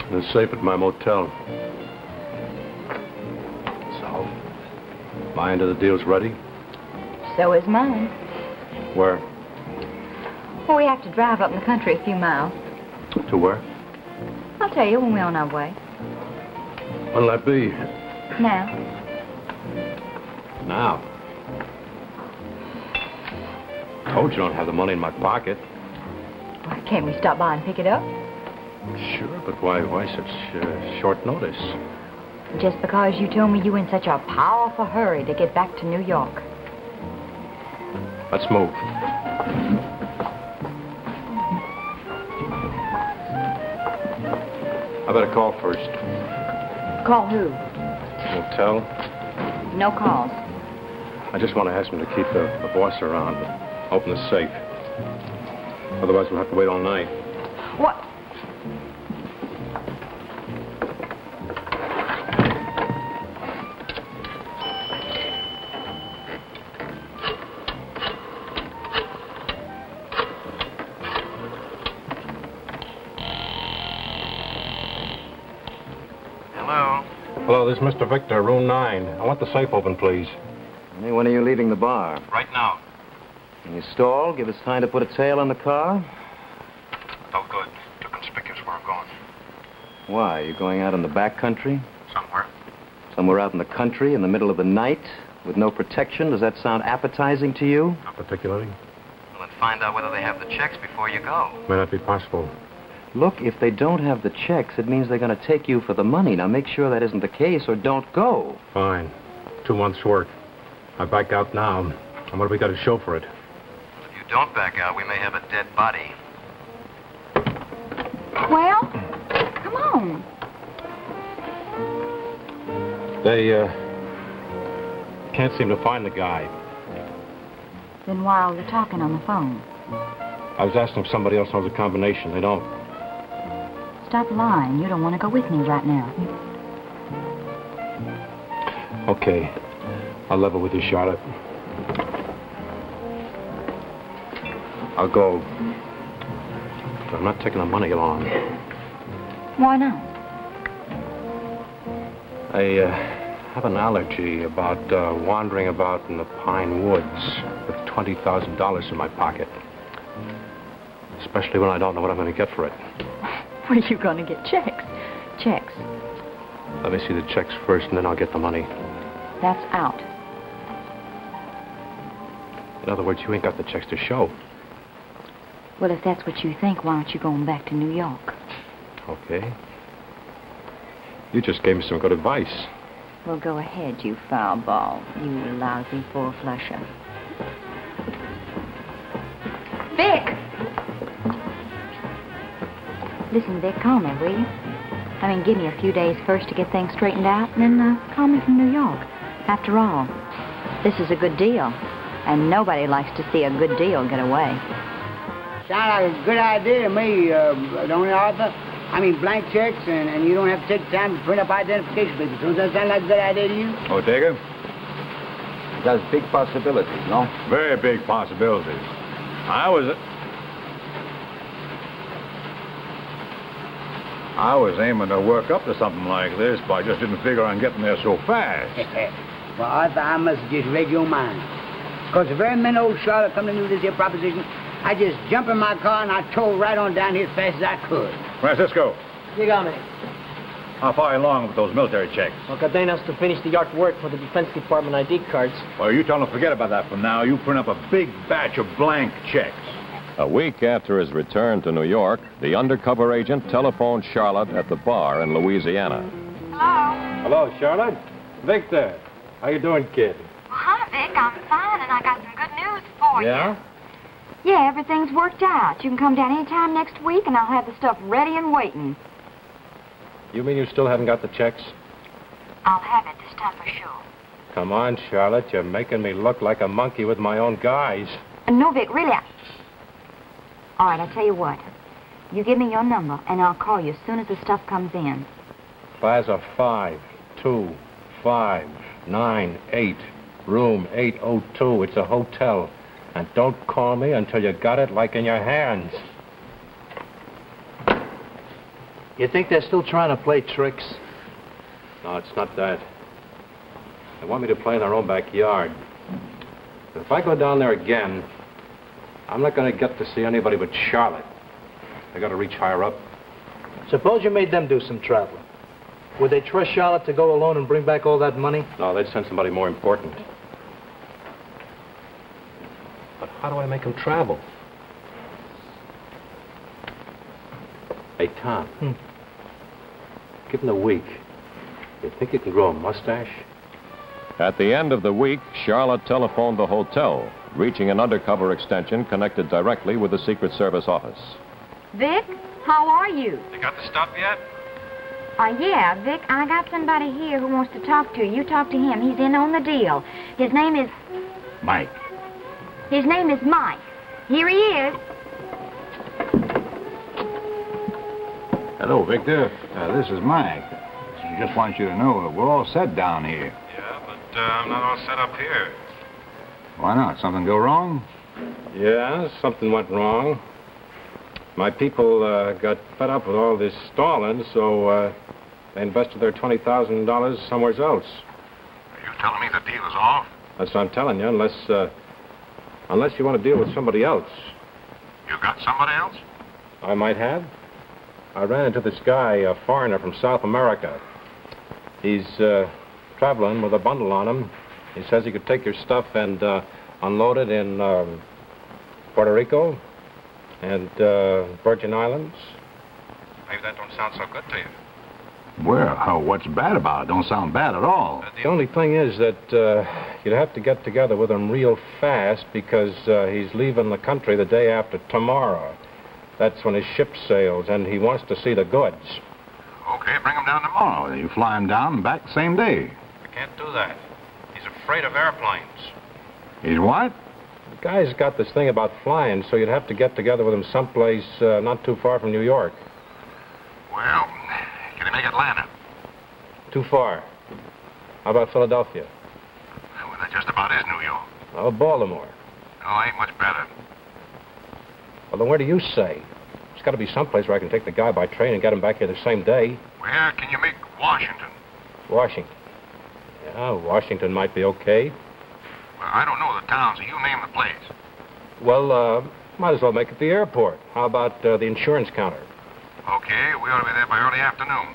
Speaker 13: In the safe at my motel. So, my end of the deal's ready?
Speaker 14: So is mine.
Speaker 13: Where?
Speaker 14: Well, we have to drive up in the country a few miles.
Speaker 13: To where?
Speaker 14: I'll tell you when we're on our way.
Speaker 13: What'll that be?
Speaker 14: Now.
Speaker 13: Now? Told you don't have the money in my pocket.
Speaker 14: Why, can't we stop by and pick it up?
Speaker 13: Sure, but why such short notice?
Speaker 14: Just because you told me you were in such a powerful hurry to get back to New York.
Speaker 13: Let's move. I better call first.
Speaker 14: Call who?
Speaker 13: Motel.
Speaker 14: No calls.
Speaker 13: I just want to ask him to keep the boss around, but open the safe. Otherwise, we'll have to wait all night.
Speaker 14: What?
Speaker 13: Hello, this is Mr. Victor, room 9. I want the safe open, please.
Speaker 11: Hey, when are you leaving the bar?
Speaker 13: Right now.
Speaker 11: Can you stall? Give us time to put a tail on the car?
Speaker 13: No good. Too conspicuous where I'm going.
Speaker 11: Why? You going out in the back country?
Speaker 13: Somewhere.
Speaker 11: Somewhere out in the country in the middle of the night with no protection? Does that sound appetizing to you?
Speaker 13: Not particularly.
Speaker 11: Well, then find out whether they have the checks before you go.
Speaker 13: May not be possible.
Speaker 11: Look, if they don't have the checks, it means they're going to take you for the money. Now, make sure that isn't the case or don't go.
Speaker 13: Fine. 2 months' work. I back out now. And what have we got to show for it?
Speaker 11: If you don't back out, we may have a dead body.
Speaker 14: Well, come on.
Speaker 13: They, can't seem to find the guy.
Speaker 14: Then why are they talking on the phone?
Speaker 13: I was asking if somebody else knows the combination. They don't.
Speaker 14: Stop lying. You don't want to go with me right now.
Speaker 13: Okay. I'll level with you, Charlotte. I'll go. But I'm not taking the money along.
Speaker 14: Why not?
Speaker 13: I have an allergy about wandering about in the pine woods with $20,000 in my pocket. Especially when I don't know what I'm going to get for it.
Speaker 14: Where are you going to get checks? Checks.
Speaker 13: Let me see the checks first, and then I'll get the money.
Speaker 14: That's out.
Speaker 13: In other words, you ain't got the checks to show.
Speaker 14: Well, if that's what you think, why aren't you going back to New York?
Speaker 13: Okay. You just gave me some good advice.
Speaker 14: Well, go ahead, you foul ball. You lousy four-flusher. Vic! Listen, Vic, call me, will you? I mean, give me a few days first to get things straightened out, and then call me from New York. After all, this is a good deal, and nobody likes to see a good deal get away.
Speaker 7: Sounds like a good idea to me, don't it, Arthur? I mean, blank checks, and you don't have to take the time to print up identification papers. Does that sound like a good idea to you?
Speaker 3: Oh, Digger?
Speaker 4: It has big possibilities, no?
Speaker 3: Very big possibilities. I was aiming to work up to something like this, but I just didn't figure on getting there so fast.
Speaker 7: Well, Arthur, I must just read your mind. Because the very minute old Charlotte come to know this here proposition, I just jumped in my car and I tore right on down here as fast as I could.
Speaker 3: Francisco,
Speaker 5: You got me.
Speaker 3: how far along with those military checks?
Speaker 5: Well, Cardenas to finish the artwork for the Defense Department ID cards.
Speaker 3: Well, you tell them to forget about that for now. You print up a big batch of blank checks.
Speaker 2: A week after his return to New York, the undercover agent telephoned Charlotte at the bar in Louisiana.
Speaker 10: Hello?
Speaker 6: Hello, Charlotte. Victor. How you doing, kid?
Speaker 10: Hi, Vic. I'm fine, and I got some good news for you.
Speaker 6: Yeah?
Speaker 10: Yeah, everything's worked out. You can come down any time next week, and I'll have the stuff ready and waiting.
Speaker 13: You mean you still haven't got the checks?
Speaker 10: I'll have it this time for sure.
Speaker 13: Come on, Charlotte. You're making me look like a monkey with my own guys.
Speaker 10: No, Vic, really, All right, I'll tell you what.
Speaker 14: You give me your number, and I'll call you as soon as the stuff comes in.
Speaker 13: Plaza 52598, room 802. It's a hotel. And don't call me until you got it like in your hands.
Speaker 12: You think they're still trying to play tricks?
Speaker 13: No, it's not that. They want me to play in their own backyard. But if I go down there again, I'm not going to get to see anybody but Charlotte. I got to reach higher up.
Speaker 12: Suppose you made them do some traveling. Would they trust Charlotte to go alone and bring back all that money?
Speaker 13: No, they'd send somebody more important. But how do I make them travel? Hey, Tom. Give them a week. You think you can grow a mustache?
Speaker 2: At the end of the week, Charlotte telephoned the hotel, reaching an undercover extension connected directly with the Secret Service office.
Speaker 10: Vic, how are you?
Speaker 13: You got the stuff yet?
Speaker 10: Yeah, Vic, I got somebody here who wants to talk to you. You talk to him. He's in on the deal. His name is...
Speaker 3: Mike.
Speaker 10: His name is Mike. Here he is.
Speaker 3: Hello, Victor. This is Mike. She just wants you to know that we're all set down here.
Speaker 13: Yeah, but I'm not all set up here.
Speaker 3: Why not? Something go wrong?
Speaker 13: Yeah, something went wrong. My people got fed up with all this stalling, so they invested their $20,000 somewhere else.
Speaker 3: Are you telling me the deal is off?
Speaker 13: That's what I'm telling you, unless you want to deal with somebody else.
Speaker 3: You got somebody else?
Speaker 13: I might have. I ran into this guy, a foreigner from South America. He's traveling with a bundle on him. He says he could take your stuff and unload it in Puerto Rico and Virgin Islands. Maybe that don't sound so good to you.
Speaker 3: Well, what's bad about it? Don't sound bad at all.
Speaker 13: The only thing is that you'd have to get together with him real fast because he's leaving the country the day after tomorrow. That's when his ship sails, and he wants to see the goods.
Speaker 3: Okay, bring him down tomorrow. You fly him down and back the same day.
Speaker 13: I can't do that. He's afraid of airplanes.
Speaker 3: He's what?
Speaker 13: The guy's got this thing about flying, so you'd have to get together with him someplace not too far from New York.
Speaker 3: Well, can he make Atlanta?
Speaker 13: Too far. How about Philadelphia?
Speaker 3: Well, that just about is New York.
Speaker 13: Oh, Baltimore.
Speaker 3: Oh, ain't much better.
Speaker 13: Well, then where do you say? There's got to be someplace where I can take the guy by train and get him back here the same day.
Speaker 3: Where can you make Washington?
Speaker 13: Washington. Yeah, Washington might be okay.
Speaker 3: Well, I don't know the town, so you name the place.
Speaker 13: Well, might as well make it the airport. How about the insurance counter?
Speaker 3: Okay, we ought to be there by early afternoon.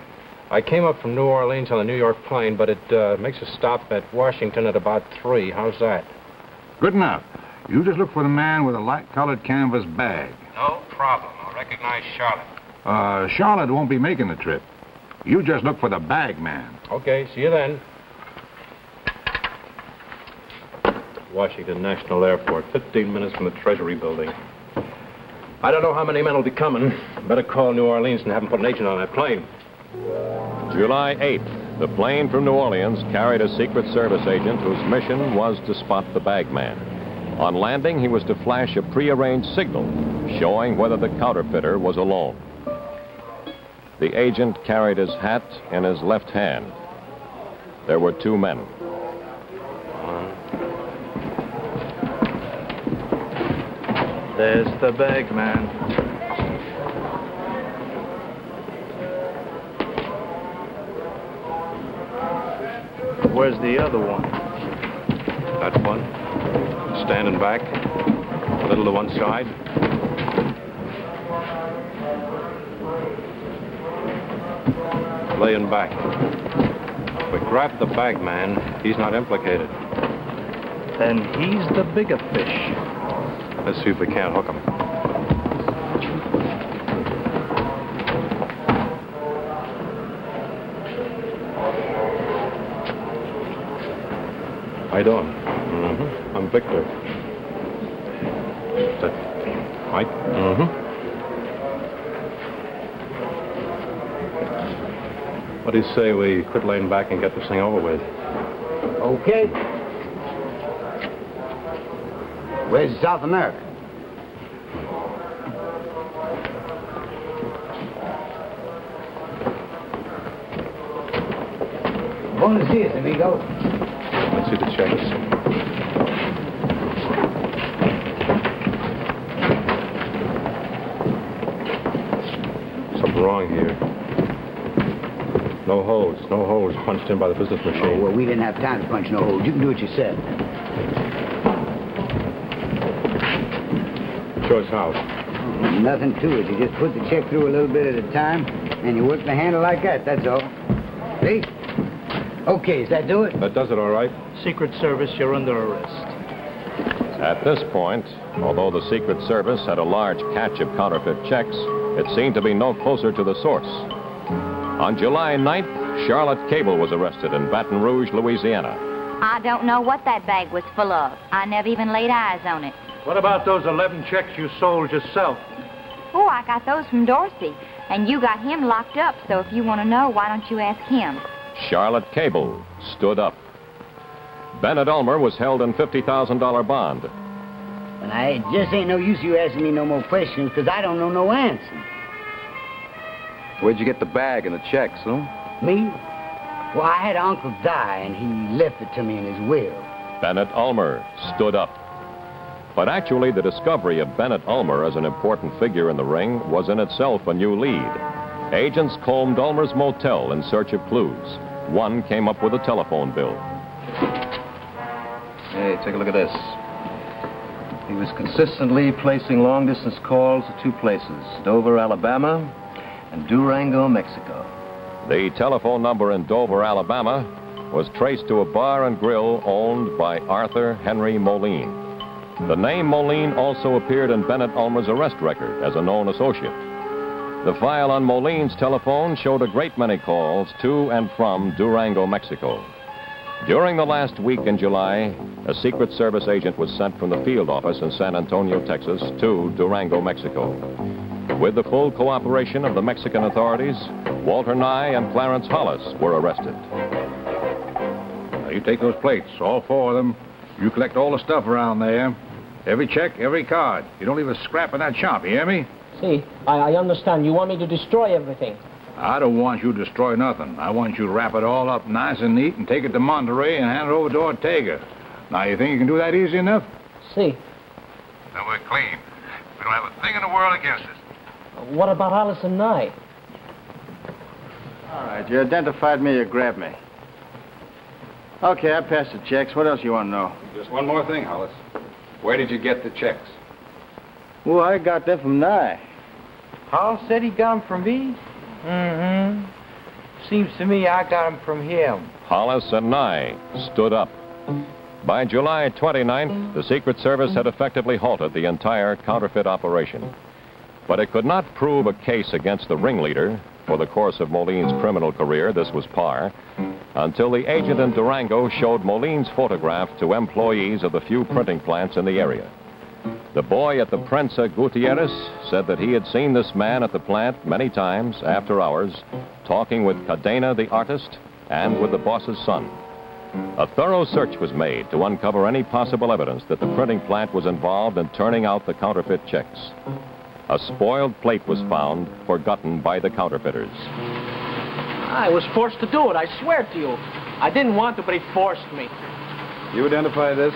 Speaker 13: I came up from New Orleans on the New York plane, but it makes a stop at Washington at about 3. How's that?
Speaker 3: Good enough. You just look for the man with a light-colored canvas bag.
Speaker 13: No problem. I'll recognize Charlotte.
Speaker 3: Charlotte won't be making the trip. You just look for the bag man.
Speaker 13: Okay, see you then. Washington National Airport, 15 minutes from the Treasury building. I don't know how many men will be coming. Better call New Orleans and have them put an agent on that plane.
Speaker 2: July 8th, the plane from New Orleans carried a Secret Service agent whose mission was to spot the bag man. On landing, he was to flash a prearranged signal showing whether the counterfeiter was alone. The agent carried his hat in his left hand. There were 2 men.
Speaker 8: There's the bag man. Where's the other one?
Speaker 13: That one. Standing back, a little to one side. Laying back. If we grab the bag man, he's not implicated.
Speaker 8: Then he's the bigger fish.
Speaker 13: Let's see if we can't hook him. How you doing? I'm Victor. Is that Mike? What do you say we quit laying back and get this thing over with?
Speaker 7: Okay. Where's South America? Buenos dias, amigo.
Speaker 13: Let's see the checks. Something wrong here. No holes punched in by the business machine.
Speaker 7: Oh, well, we didn't have time to punch no holes. You can do it yourself.
Speaker 13: Show us how.
Speaker 7: Nothing to it. You just put the check through a little bit at a time, and you work the handle like that, that's all. See? Okay, does that do it?
Speaker 13: That does it all right.
Speaker 12: Secret Service, you're under arrest.
Speaker 2: At this point, although the Secret Service had a large catch of counterfeit checks, it seemed to be no closer to the source. On July 9th, Charlotte Cable was arrested in Baton Rouge, Louisiana.
Speaker 14: I don't know what that bag was full of. I never even laid eyes on it.
Speaker 12: What about those 11 checks you sold yourself?
Speaker 14: Oh, I got those from Dorsey. And you got him locked up, so if you want to know, why don't you ask him?
Speaker 2: Charlotte Cable stood up. Bennett Ulmer was held in $50,000 bond.
Speaker 7: And I just ain't no use you asking me no more questions, because I don't know no answer.
Speaker 11: Where'd you get the bag and the checks, huh?
Speaker 7: Me? Well, I had an uncle die, and he left it to me in his will.
Speaker 2: Bennett Ulmer stood up. But actually, the discovery of Bennett Ulmer as an important figure in the ring was in itself a new lead. Agents combed Ulmer's motel in search of clues. One came up with a telephone bill.
Speaker 11: Hey, take a look at this. He was consistently placing long-distance calls to two places, Dover, Alabama, and Durango, Mexico.
Speaker 2: The telephone number in Dover, Alabama, was traced to a bar and grill owned by Arthur Henry Moline. The name Moline also appeared in Bennett Ulmer's arrest record as a known associate. The file on Moline's telephone showed a great many calls to and from Durango, Mexico. During the last week in July, a Secret Service agent was sent from the field office in San Antonio, Texas, to Durango, Mexico. With the full cooperation of the Mexican authorities, Walter Nye and Clarence Hollis were arrested.
Speaker 3: Now, you take those plates, all four of them. You collect all the stuff around there. Every check, every card. You don't leave a scrap in that shop, you hear me?
Speaker 5: See, I understand. You want me to destroy everything.
Speaker 3: I don't want you to destroy nothing. I want you to wrap it all up nice and neat and take it to Monterey and hand it over to Ortega. Now, you think you can do that easy enough?
Speaker 5: See.
Speaker 3: Then we're clean. We don't have a thing in the world against us.
Speaker 5: What about Hollis and Nye?
Speaker 8: All right, you identified me, you grabbed me. Okay, I passed the checks. What else you want to know?
Speaker 3: Just one more thing, Hollis. Where did you get the checks?
Speaker 8: Well, I got them from Nye.
Speaker 9: Hall said he got them from me? Mm-hmm. Seems to me I got them from him.
Speaker 2: Hollis and Nye stood up. By July 29th, the Secret Service had effectively halted the entire counterfeit operation. But it could not prove a case against the ringleader. For the course of Moline's criminal career, this was par, until the agent in Durango showed Moline's photograph to employees of the few printing plants in the area. The boy at the Prensa Gutierrez said that he had seen this man at the plant many times after hours, talking with Cadena, the artist, and with the boss's son. A thorough search was made to uncover any possible evidence that the printing plant was involved in turning out the counterfeit checks. A spoiled plate was found, forgotten by the counterfeiters.
Speaker 5: I was forced to do it, I swear to you. I didn't want to, but he forced me.
Speaker 11: You identify this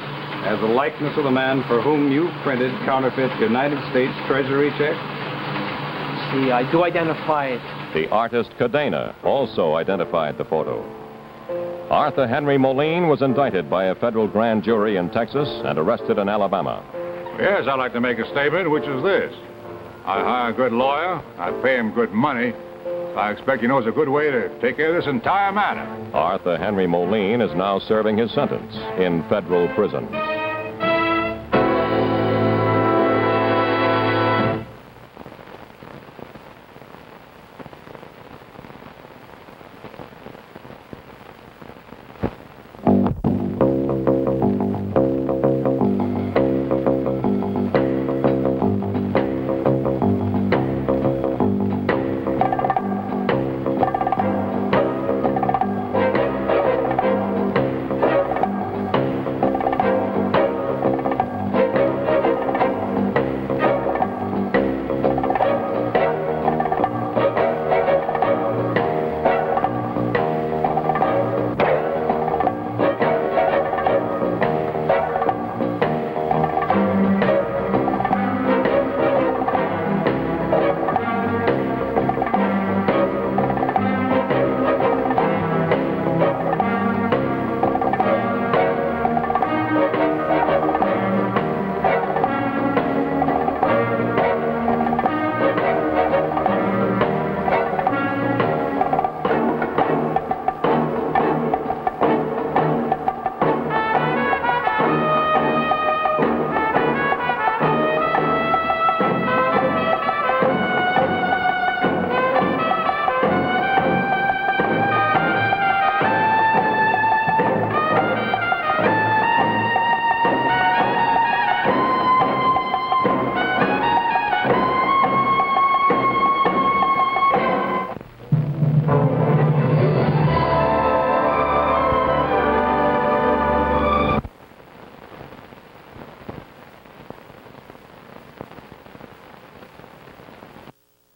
Speaker 11: as the likeness of the man for whom you printed counterfeit United States Treasury checks?
Speaker 5: See, I do identify it.
Speaker 2: The artist Cadena also identified the photo. Arthur Henry Moline was indicted by a federal grand jury in Texas and arrested in Alabama.
Speaker 3: Yes, I'd like to make a statement, which is this. I hire a good lawyer. I pay him good money. I expect he knows a good way to take care of this entire matter.
Speaker 2: Arthur Henry Moline is now serving his sentence in federal prison.